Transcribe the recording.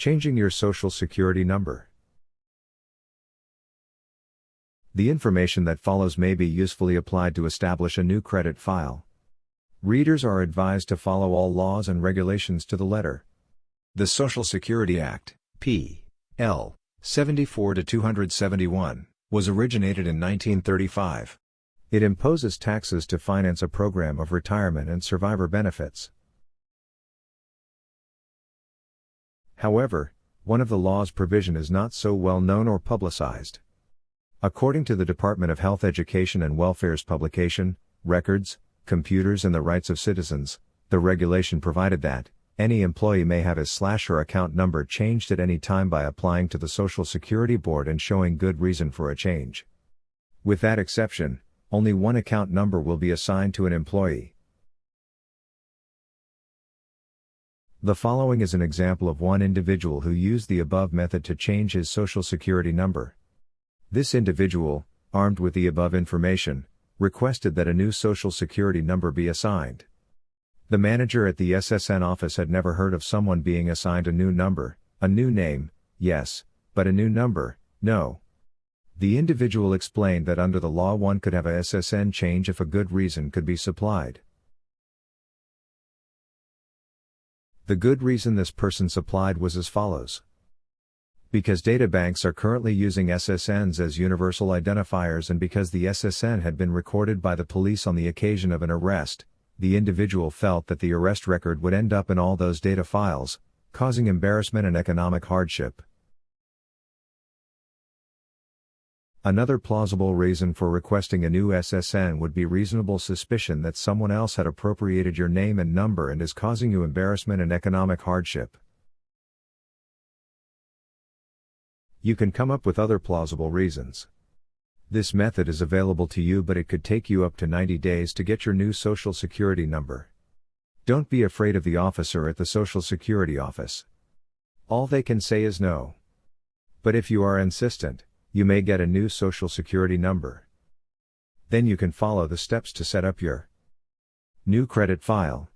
Changing your social security number. The information that follows may be usefully applied to establish a new credit file. Readers are advised to follow all laws and regulations to the letter. The Social Security Act, P. L. 74-271, was originated in 1935. It imposes taxes to finance a program of retirement and survivor benefits. However, one of the law's provision is not so well known or publicized. According to the Department of Health, Education and Welfare's publication, Records, Computers and the Rights of Citizens, the regulation provided that any employee may have his/her account number changed at any time by applying to the Social Security Board and showing good reason for a change. With that exception, only one account number will be assigned to an employee. The following is an example of one individual who used the above method to change his Social Security number. This individual, armed with the above information, requested that a new Social Security number be assigned. The manager at the SSN office had never heard of someone being assigned a new number, a new name, yes, but a new number, no. The individual explained that under the law one could have a SSN change if a good reason could be supplied. The good reason this person supplied was as follows. Because databanks are currently using SSNs as universal identifiers and because the SSN had been recorded by the police on the occasion of an arrest, the individual felt that the arrest record would end up in all those data files, causing embarrassment and economic hardship. Another plausible reason for requesting a new SSN would be reasonable suspicion that someone else had appropriated your name and number and is causing you embarrassment and economic hardship. You can come up with other plausible reasons. This method is available to you, but it could take you up to 90 days to get your new Social Security number. Don't be afraid of the officer at the Social Security office. All they can say is no. But if you are insistent, you may get a new Social Security number. Then you can follow the steps to set up your new credit file.